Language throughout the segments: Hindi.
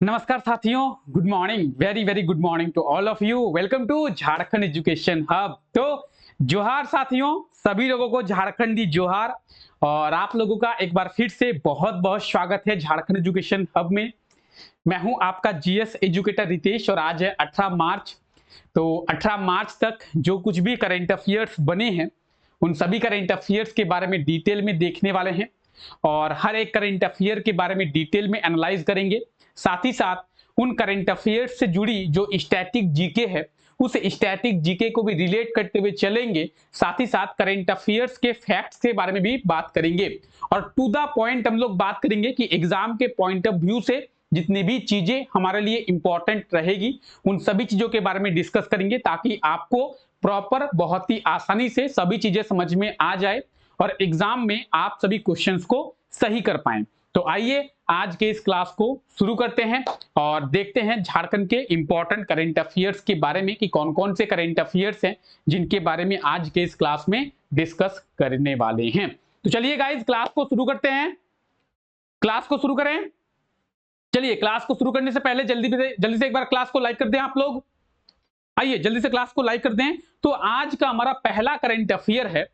नमस्कार साथियों, good morning, very very good morning to all of you. Welcome to Jharkhand education hub. तो जोहार साथियों, सभी लोगों को झारखंडी जोहार। और आप लोगों का एक बार फिर से बहुत बहुत स्वागत है झारखंड एजुकेशन हब में। मैं हूं आपका जीएस एजुकेटर रितेश और आज है 18 मार्च। तो 18 मार्च तक जो कुछ भी करंट अफेयर्स बने हैं उन सभी करंट अफेयर्स के बारे में डिटेल में देखने वाले हैं और हर एक करंट अफेयर के बारे में डिटेल में एनालाइज करेंगे। साथ ही साथ उन करंट अफेयर्स से जुड़ी जो स्टैटिक जीके है उस स्टैटिक जीके को भी रिलेट करते हुए चलेंगे। साथ ही साथ करंट अफेयर्स के फैक्ट्स के बारे में भी बात करेंगे और टू द पॉइंट हम लोग बात करेंगे कि एग्जाम के पॉइंट ऑफ व्यू से जितनी भी चीजें हमारे लिए इंपॉर्टेंट रहेगी उन सभी चीजों के बारे में डिस्कस करेंगे ताकि आपको प्रॉपर बहुत ही आसानी से सभी चीजें समझ में आ जाए और एग्जाम में आप सभी क्वेश्चंस को सही कर पाएं। तो आइए आज के इस क्लास को शुरू करते हैं और देखते हैं झारखंड के इंपॉर्टेंट करंट अफेयर्स के बारे में कि कौन कौन से करंट अफेयर्स हैं जिनके बारे में आज के इस क्लास में डिस्कस करने वाले हैं। तो चलिए गाइस क्लास को शुरू करते हैं। क्लास को शुरू करें। चलिए क्लास को शुरू करने से पहले जल्दी से एक बार क्लास को लाइक कर दें आप लोग। आइए जल्दी से क्लास को लाइक कर दें। तो आज का हमारा पहला करंट अफेयर है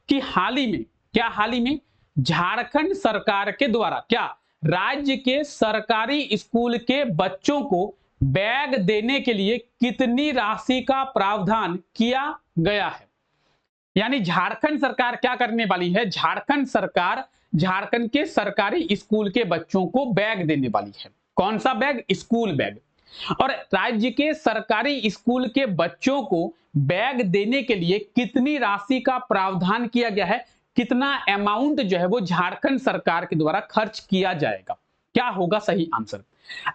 कि हाल ही में झारखंड सरकार के द्वारा क्या राज्य के सरकारी स्कूल के बच्चों को बैग देने के लिए कितनी राशि का प्रावधान किया गया है। यानी झारखंड सरकार क्या करने वाली है, झारखंड सरकार झारखंड के सरकारी स्कूल के बच्चों को बैग देने वाली है। कौन सा बैग? School bag. और राज्य के सरकारी स्कूल के बच्चों को बैग देने के लिए कितनी राशि का प्रावधान किया गया है, कितना अमाउंट जो है वो झारखंड सरकार के द्वारा खर्च किया जाएगा। क्या होगा सही आंसर?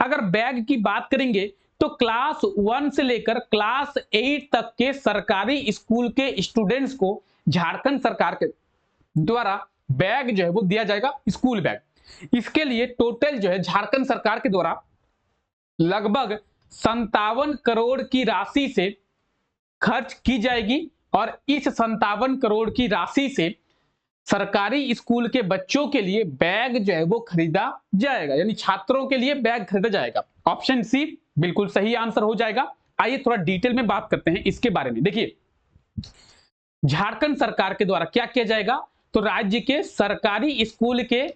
अगर बैग की बात करेंगे तो क्लास 1 से लेकर क्लास 8 तक के सरकारी स्कूल के स्टूडेंट्स को झारखंड सरकार के द्वारा बैग जो है वो दिया जाएगा, स्कूल बैग। इसके लिए टोटल जो है झारखंड सरकार के द्वारा लगभग 57 करोड़ की राशि से खर्च की जाएगी और इस 57 करोड़ की राशि से सरकारी स्कूल के बच्चों के लिए बैग जो है वो खरीदा जाएगा, यानी छात्रों के लिए बैग खरीदा जाएगा। ऑप्शन सी बिल्कुल सही आंसर हो जाएगा। आइए थोड़ा डिटेल में बात करते हैं इसके बारे में। देखिए झारखंड सरकार के द्वारा क्या किया जाएगा, तो राज्य के सरकारी स्कूल के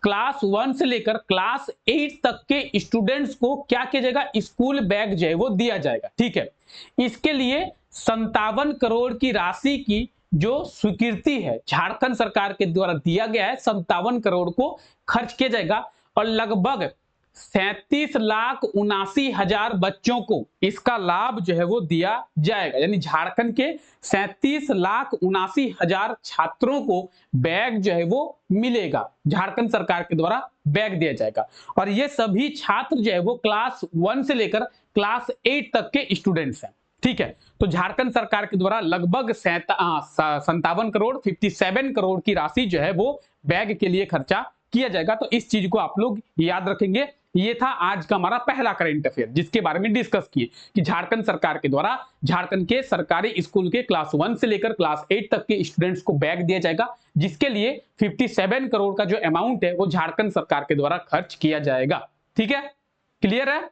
क्लास 1 से लेकर क्लास 8 तक के स्टूडेंट्स को क्या किया जाएगा, स्कूल बैग जो है वो दिया जाएगा। ठीक है, इसके लिए 57 करोड़ की राशि की जो स्वीकृति है झारखंड सरकार के द्वारा दिया गया है, 57 करोड़ को खर्च किया जाएगा और लगभग 37,79,000 बच्चों को इसका लाभ जो है वो दिया जाएगा। यानी झारखंड के 37,79,000 छात्रों को बैग जो है वो मिलेगा, झारखंड सरकार के द्वारा बैग दिया जाएगा। और ये सभी छात्र जो है वो क्लास 1 से लेकर क्लास 8 तक के स्टूडेंट्स हैं। ठीक है, तो झारखंड सरकार के द्वारा लगभग 57 करोड़ 57 करोड़ की राशि जो है वो बैग के लिए खर्चा किया जाएगा। तो इस चीज को आप लोग याद रखेंगे। ये था आज का हमारा पहला करंट अफेयर जिसके बारे में डिस्कस किए कि झारखंड सरकार के द्वारा झारखंड के सरकारी स्कूल के क्लास 1 से लेकर क्लास 8 तक के स्टूडेंट्स को बैग दिया जाएगा, जिसके लिए 57 करोड़ का जो अमाउंट है वो झारखंड सरकार के द्वारा खर्च किया जाएगा। ठीक है, क्लियर है?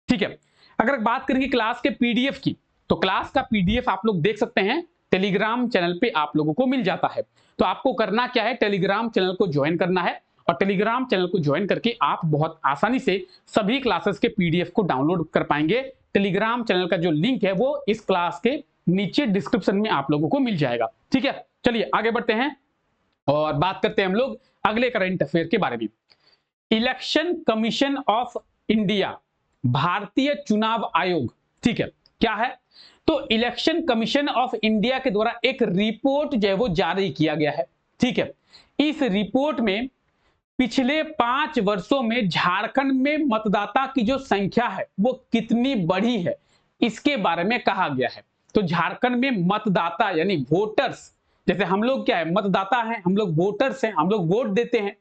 ठीक है, अगर बात करेंगे क्लास के पीडीएफ की, तो क्लास का पीडीएफ आप लोग देख सकते हैं टेलीग्राम चैनल पे आप लोगों को मिल जाता है। तो आपको करना क्या है, टेलीग्राम चैनल को ज्वाइन करना है और टेलीग्राम चैनल को ज्वाइन करके आप बहुत आसानी से सभी क्लासेस के पीडीएफ को डाउनलोड कर पाएंगे। टेलीग्राम चैनल का जो लिंक है वो इस क्लास के नीचे डिस्क्रिप्शन में आप लोगों को मिल जाएगा। ठीक है, चलिए आगे बढ़ते हैं और बात करते हैं हम लोग अगले करंट अफेयर के बारे में। इलेक्शन कमीशन ऑफ इंडिया, भारतीय चुनाव आयोग, ठीक है, क्या है, तो इलेक्शन कमीशन ऑफ इंडिया के द्वारा एक रिपोर्ट जो है वो जारी किया गया है। ठीक है, इस रिपोर्ट में पिछले 5 वर्षों में झारखंड में मतदाता की जो संख्या है वो कितनी बढ़ी है इसके बारे में कहा गया है। तो झारखंड में मतदाता यानी वोटर्स, जैसे हम लोग क्या है, मतदाता हैं, हम लोग वोटर्स हैं, हम लोग वोट देते हैं।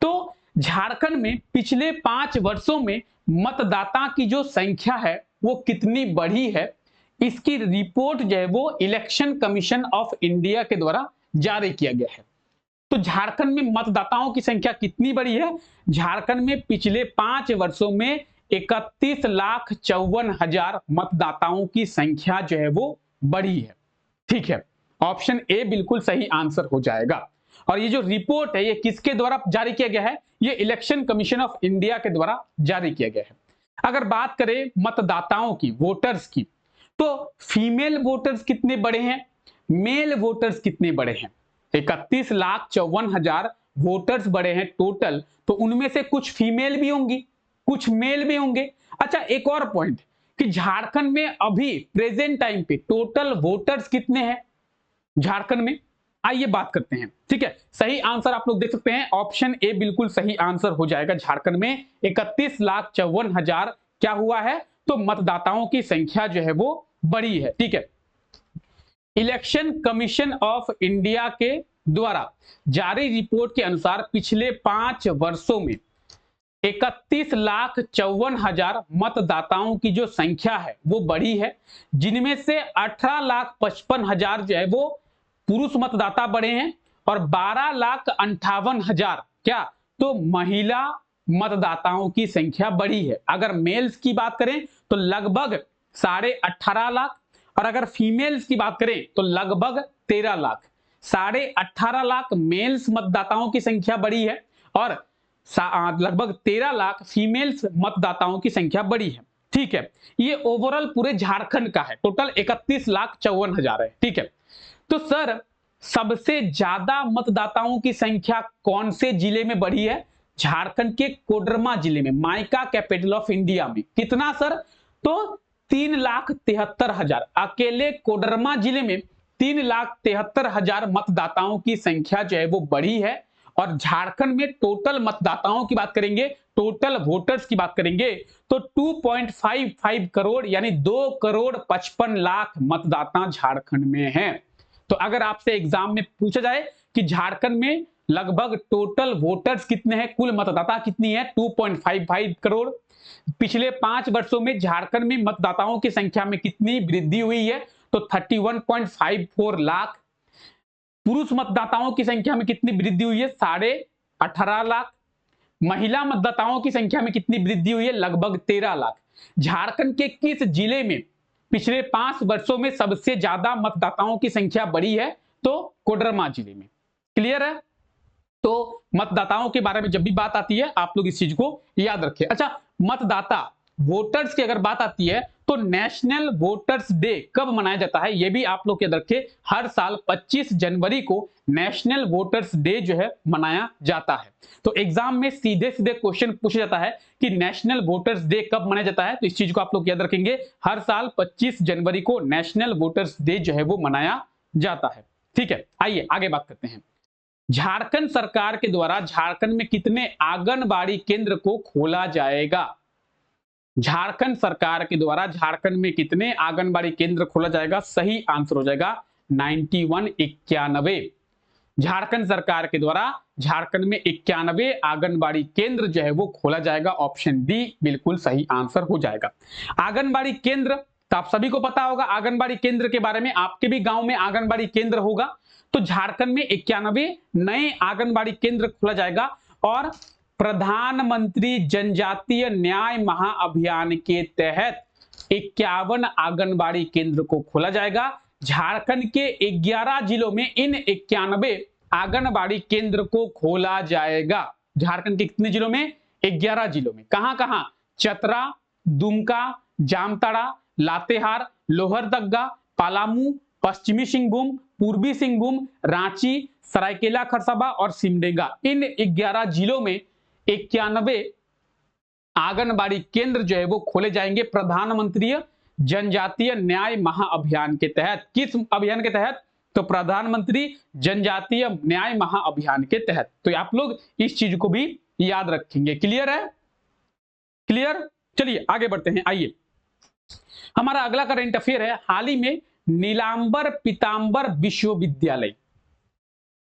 तो झारखंड में पिछले 5 वर्षों में मतदाता की जो संख्या है वो कितनी बढ़ी है, इसकी रिपोर्ट जो है वो इलेक्शन कमीशन ऑफ इंडिया के द्वारा जारी किया गया है। तो झारखंड में मतदाताओं की संख्या कितनी बढ़ी है, झारखंड में पिछले 5 वर्षों में 31,54,000 मतदाताओं की संख्या जो है वो बढ़ी है। ठीक है, ऑप्शन ए बिल्कुल सही आंसर हो जाएगा। और ये जो रिपोर्ट है ये किसके द्वारा जारी किया गया है? ये इलेक्शन कमीशन ऑफ इंडिया के द्वारा जारी किया गया है। अगर बात करें मतदाताओं की, वोटर्स की, तो फीमेल वोटर्स कितने बड़े हैं, मेल वोटर्स कितने बड़े हैं? 31,54,000 वोटर्स बड़े हैं टोटल, तो उनमें से कुछ फीमेल भी होंगी, कुछ मेल भी होंगे। अच्छा, एक और पॉइंट कि झारखंड में अभी प्रेजेंट टाइम पे टोटल वोटर्स कितने हैं झारखंड में? आइए बात करते हैं। ठीक है, सही आंसर आप लोग देख सकते हैं, ऑप्शन ए बिल्कुल सही आंसर हो जाएगा। झारखंड में 31,54,000 क्या हुआ है? तो मतदाताओं की संख्या जो है वो बड़ी है। ठीक है, इलेक्शन कमीशन ऑफ इंडिया के द्वारा जारी रिपोर्ट के अनुसार पिछले 5 वर्षों में 31,54,000 मतदाताओं की जो संख्या है वो बढ़ी है, जिनमें से 18,55,000 जो है वो पुरुष मतदाता बढ़े हैं और 12,58,000 क्या, तो महिला मतदाताओं की संख्या बढ़ी है। अगर मेल्स की बात करें तो लगभग 18.5 लाख, और अगर फीमेल्स की बात करें तो लगभग 13 लाख। 18.5 लाख मेल्स मतदाताओं की संख्या बढ़ी है और लगभग 13 लाख फीमेल्स मतदाताओं की संख्या बढ़ी है। ठीक है, ये ओवरऑल पूरे झारखंड का है, टोटल 31,54,000 है। ठीक है, तो सर सबसे ज्यादा मतदाताओं की संख्या कौन से जिले में बढ़ी है? झारखंड के कोडरमा जिले में, माइका कैपिटल ऑफ इंडिया में। कितना सर? तो 3,73,000। अकेले कोडरमा जिले में 3,73,000 मतदाताओं की संख्या जो है वो बढ़ी है। और झारखंड में टोटल मतदाताओं की बात करेंगे, टोटल वोटर्स की बात करेंगे तो 2.55 करोड़ यानी 2,55,00,000 मतदाता झारखंड में हैं। तो अगर आपसे एग्जाम में पूछा जाए कि झारखंड में लगभग टोटल वोटर्स कितने हैं, कुल मतदाता कितनी है, 2.55 करोड़। पिछले 5 वर्षों में झारखंड में मतदाताओं की संख्या में कितनी वृद्धि हुई है? तो 31.54 लाख। पुरुष मतदाताओं की संख्या में कितनी वृद्धि हुई है? 18.5 लाख। महिला मतदाताओं की संख्या में कितनी वृद्धि हुई है? लगभग 13 लाख। झारखंड के किस जिले में पिछले 5 वर्षों में सबसे ज्यादा मतदाताओं की संख्या बढ़ी है? तो कोडरमा जिले में। क्लियर है? तो मतदाताओं के बारे में जब भी बात आती है आप लोग इस चीज को याद रखें। अच्छा, मतदाता वोटर्स की अगर बात आती है तो नेशनल वोटर्स डे कब मनाया जाता है? यह भी आप लोग याद रखें, हर साल 25 जनवरी को नेशनल वोटर्स डे जो है मनाया जाता है। तो एग्जाम में सीधे सीधे क्वेश्चन पूछा जाता है कि नेशनल वोटर्स डे कब मनाया जाता है, तो इस चीज को आप लोग याद रखेंगे, हर साल 25 जनवरी को नेशनल वोटर्स डे जो है वो मनाया जाता है। ठीक है, आइए आगे बात करते हैं। झारखंड सरकार के द्वारा झारखंड में कितने आंगनबाड़ी केंद्र को खोला जाएगा? झारखंड सरकार के द्वारा झारखंड में कितने आंगनबाड़ी केंद्र खोला जाएगा? सही आंसर हो जाएगा 91। झारखंड सरकार के द्वारा झारखंड में 91 आंगनबाड़ी केंद्र जो है वो खोला जाएगा। ऑप्शन डी बिल्कुल सही आंसर हो जाएगा। आंगनबाड़ी केंद्र तो आप सभी को पता होगा, आंगनबाड़ी केंद्र के बारे में, आपके भी गांव में आंगनबाड़ी केंद्र होगा। तो झारखंड में 91 नए आंगनबाड़ी केंद्र खोला जाएगा और प्रधानमंत्री जनजातीय न्याय महाअभियान के तहत 51 आंगनबाड़ी केंद्र को खोला जाएगा। झारखंड के 11 जिलों में इन 91 आंगनबाड़ी केंद्र को खोला जाएगा। झारखंड के कितने जिलों में? 11 जिलों में। कहां कहां? चतरा, दुमका, जामताड़ा, लातेहार, लोहरदगा, पलामू, पश्चिमी सिंहभूम, पूर्वी सिंहभूम, रांची, सरायकेला खरसावा और सिमडेगा। इन 11 जिलों में 91 आंगनबाड़ी केंद्र जो है वो खोले जाएंगे प्रधानमंत्री जनजातीय न्याय महाअभियान के तहत। किस अभियान के तहत? तो प्रधानमंत्री जनजातीय न्याय महाअभियान के तहत। तो आप लोग इस चीज को भी याद रखेंगे। क्लियर है? क्लियर? चलिए आगे बढ़ते हैं। आइए, हमारा अगला करंट अफेयर है, हाल ही में नीलांबर पीतांबर विश्वविद्यालय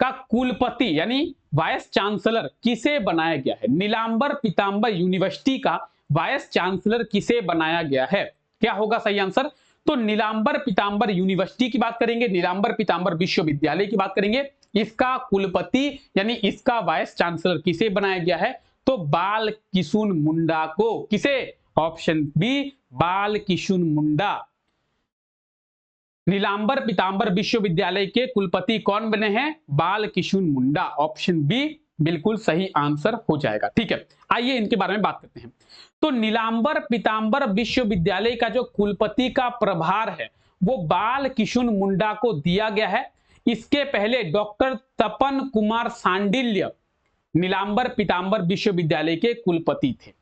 का कुलपति यानी वाइस चांसलर किसे बनाया गया है? नीलांबर पीतांबर यूनिवर्सिटी का वाइस चांसलर किसे बनाया गया है? क्या होगा सही आंसर? तो नीलांबर पीतांबर यूनिवर्सिटी की बात करेंगे, नीलांबर पीतांबर विश्वविद्यालय की बात करेंगे। इसका कुलपति यानी इसका वाइस चांसलर किसे बनाया गया है? तो बाल किशुन मुंडा को। किसे? ऑप्शन बी बाल किशुन मुंडा। नीलांबर पीतांबर विश्वविद्यालय के कुलपति कौन बने हैं? बाल किशुन मुंडा। ऑप्शन बी बिल्कुल सही आंसर हो जाएगा। ठीक है, आइए इनके बारे में बात करते हैं। तो नीलांबर पीतांबर विश्वविद्यालय का जो कुलपति का प्रभार है वो बाल किशुन मुंडा को दिया गया है। इसके पहले डॉक्टर तपन कुमार सांडिल्य नीलांबर पीतांबर विश्वविद्यालय के कुलपति थे।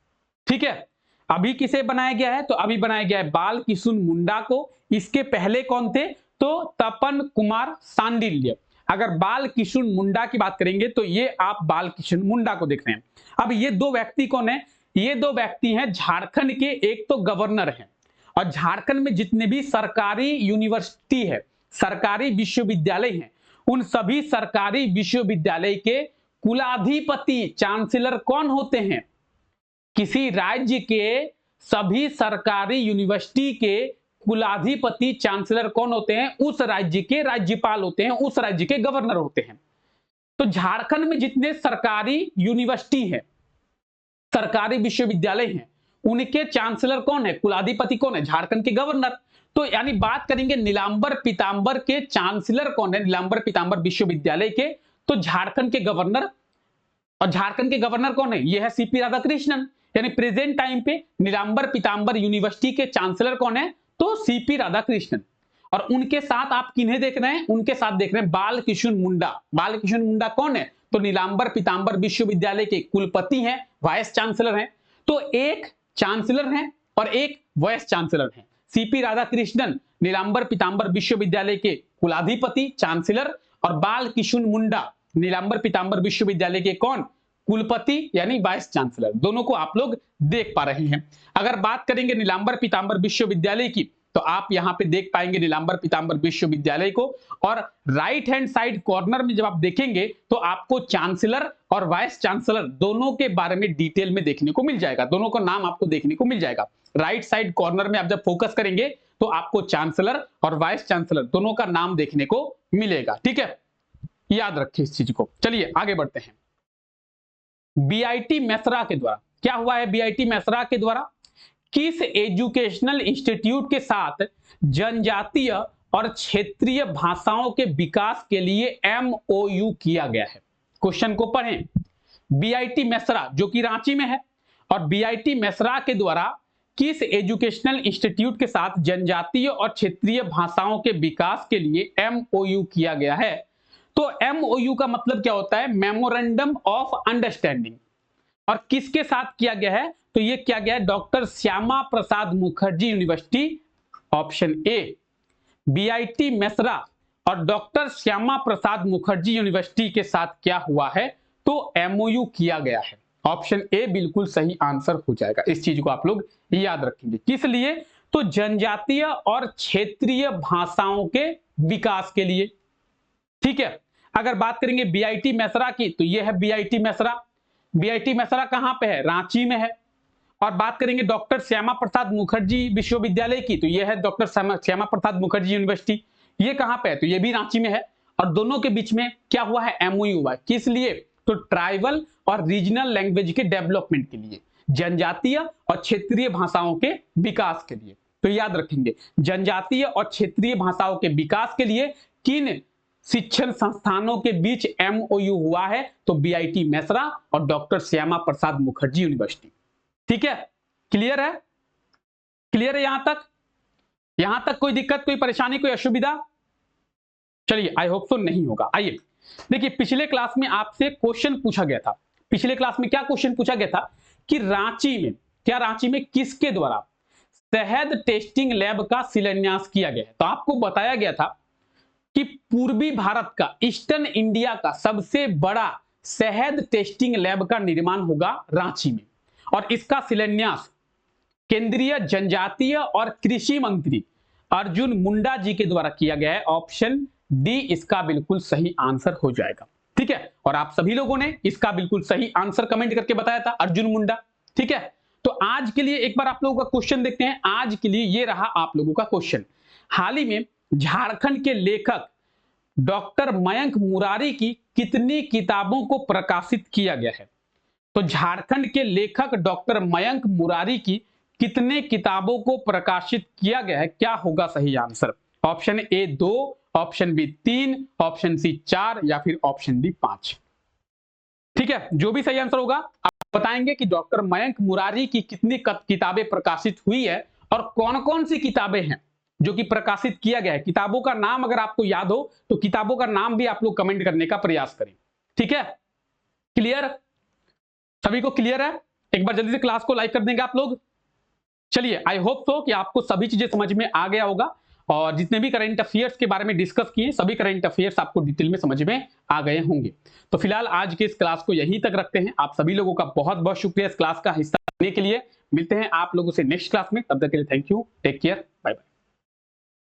ठीक है, अभी किसे बनाया गया है? तो अभी बनाया गया है बाल किशुन मुंडा को। इसके पहले कौन थे? तो तपन कुमार सांडिल्य। अगर बाल किशुन मुंडा की बात करेंगे तो ये आप बाल किशुन मुंडा को देख रहे हैं। अब ये दो व्यक्ति कौन है? ये दो व्यक्ति हैं झारखंड के, एक तो गवर्नर हैं और झारखंड में जितने भी सरकारी यूनिवर्सिटी है, सरकारी विश्वविद्यालय हैं, उन सभी सरकारी विश्वविद्यालय के कुलाधिपति चांसलर कौन होते हैं? किसी राज्य के सभी सरकारी यूनिवर्सिटी के कुलाधिपति चांसलर कौन होते हैं? उस राज्य के राज्यपाल होते हैं, उस राज्य के गवर्नर होते हैं। तो झारखंड में जितने सरकारी यूनिवर्सिटी है, सरकारी विश्वविद्यालय हैं, उनके चांसलर कौन है? कुलाधिपति कौन है? झारखंड के गवर्नर। तो यानी बात करेंगे नीलांबर पीतांबर के चांसलर कौन है? नीलांबर पीतांबर विश्वविद्यालय के, तो झारखंड के गवर्नर। और झारखंड के गवर्नर कौन है? यह है सीपी राधाकृष्णन। यानी प्रेजेंट टाइम पे नीलांबर पीतांबर यूनिवर्सिटी के चांसलर कौन है? तो सीपी राधाकृष्णन। और उनके साथ आप किन्हें देख रहे हैं? उनके साथ देख रहे हैं बाल किशुन मुंडा। बाल किशुन मुंडा कौन है? तो नीलांबर पीतांबर विश्वविद्यालय के कुलपति हैं, वाइस चांसलर हैं। तो एक चांसलर हैं और एक वाइस चांसलर हैं। सीपी राधाकृष्णन नीलांबर पीतांबर विश्वविद्यालय के कुलाधिपति चांसलर, और बाल किशुन मुंडा नीलांबर पीतांबर विश्वविद्यालय के कौन? कुलपति यानी वाइस चांसलर। दोनों को आप लोग देख पा रहे हैं। अगर बात करेंगे नीलांबर पीतांबर विश्वविद्यालय की, तो आप यहां पे देख पाएंगे नीलांबर पीतांबर विश्वविद्यालय को, और राइट हैंड साइड कॉर्नर में जब आप देखेंगे तो आपको चांसलर और वाइस चांसलर दोनों के बारे में डिटेल में देखने को मिल जाएगा। दोनों का नाम आपको देखने को मिल जाएगा। राइट साइड कॉर्नर में आप जब फोकस करेंगे तो आपको चांसलर और वाइस चांसलर दोनों का नाम देखने को मिलेगा। ठीक है, याद रखिए इस चीज को। चलिए आगे बढ़ते हैं। बीआईटी मेसरा के द्वारा क्या हुआ है? बीआईटी मेसरा के द्वारा किस एजुकेशनल इंस्टीट्यूट के साथ जनजातीय और क्षेत्रीय भाषाओं के विकास के लिए एमओयू किया गया है? क्वेश्चन को पढ़ें। बीआईटी मेसरा जो कि रांची में है, और बीआईटी मेसरा के द्वारा किस एजुकेशनल इंस्टीट्यूट के साथ जनजातीय और क्षेत्रीय भाषाओं के विकास के लिए एमओयू किया गया है? तो एमओयू का मतलब क्या होता है? Memorandum of understanding. और किसके साथ किया गया है? तो ये किया गया है doctor Shyama Prasad Mukherjee university. Option A BIT Mesra और डॉक्टर श्यामा प्रसाद मुखर्जी यूनिवर्सिटी के साथ क्या हुआ है? तो एमओयू किया गया है। ऑप्शन ए बिल्कुल सही आंसर हो जाएगा। इस चीज को आप लोग याद रखेंगे। किस लिए? तो जनजातीय और क्षेत्रीय भाषाओं के विकास के लिए। ठीक है, अगर बात करेंगे बीआईटी मेसरा की, तो यह है बीआईटी मेसरा। बीआईटी मेसरा कहां पे है? रांची में है। और बात करेंगे डॉक्टर श्यामा प्रसाद मुखर्जी विश्वविद्यालय की, तो यह है डॉक्टर श्यामा प्रसाद मुखर्जी यूनिवर्सिटी। ये कहां पे है? तो ये भी रांची में है। और दोनों के बीच में क्या हुआ है? एमओयू हुआ है। किस लिए? तो ट्राइबल और रीजनल लैंग्वेज के डेवलपमेंट के लिए, जनजातीय और क्षेत्रीय भाषाओं के विकास के लिए। तो याद रखेंगे, जनजातीय और क्षेत्रीय भाषाओं के विकास के लिए किन शिक्षण संस्थानों के बीच एमओयू हुआ है? तो बीआईटी मेसरा और डॉक्टर श्यामा प्रसाद मुखर्जी यूनिवर्सिटी। ठीक है, क्लियर है? क्लियर है यहां तक? यहां तक कोई दिक्कत, कोई परेशानी, कोई असुविधा? चलिए, आई होप सो नहीं होगा। आइए देखिए, पिछले क्लास में आपसे क्वेश्चन पूछा गया था। पिछले क्लास में क्या क्वेश्चन पूछा गया था कि रांची में किसके द्वारा शहद टेस्टिंग लैब का शिलान्यास किया गया है? तो आपको बताया गया था कि पूर्वी भारत का, ईस्टर्न इंडिया का सबसे बड़ा शहद टेस्टिंग लैब का निर्माण होगा रांची में, और इसका शिलान्यास केंद्रीय जनजातीय और कृषि मंत्री अर्जुन मुंडा जी के द्वारा किया गया है। ऑप्शन डी इसका बिल्कुल सही आंसर हो जाएगा। ठीक है, और आप सभी लोगों ने इसका बिल्कुल सही आंसर कमेंट करके बताया था, अर्जुन मुंडा। ठीक है, तो आज के लिए एक बार आप लोगों का क्वेश्चन देखते हैं। आज के लिए ये रहा आप लोगों का क्वेश्चन। हाल ही में झारखंड के लेखक डॉक्टर मयंक मुरारी की कितनी किताबों को प्रकाशित किया गया है? तो झारखंड के लेखक डॉक्टर मयंक मुरारी की कितने किताबों को प्रकाशित किया गया है? क्या होगा सही answer? Option A 2, option B 3, option C 4 या फिर ऑप्शन डी 5। ठीक है, जो भी सही आंसर होगा आप बताएंगे कि डॉक्टर मयंक मुरारी की कितनी किताबें प्रकाशित हुई है और कौन कौन सी किताबें हैं जो कि प्रकाशित किया गया है। किताबों का नाम अगर आपको याद हो तो किताबों का नाम भी आप लोग कमेंट करने का प्रयास करें। ठीक है, क्लियर? सभी को क्लियर है? एक बार जल्दी से क्लास को लाइक कर देंगे आप लोग। चलिए, आई होप सो कि आपको सभी चीजें समझ में आ गया होगा और जितने भी करंट अफेयर्स के बारे में डिस्कस किए सभी करंट अफेयर्स आपको डिटेल में समझ में आ गए होंगे। तो फिलहाल आज के इस क्लास को यहीं तक रखते हैं। आप सभी लोगों का बहुत बहुत शुक्रिया इस क्लास का हिस्सा बनने के लिए। मिलते हैं आप लोगों से नेक्स्ट क्लास में, तब तक के लिए thank you, take care, bye bye.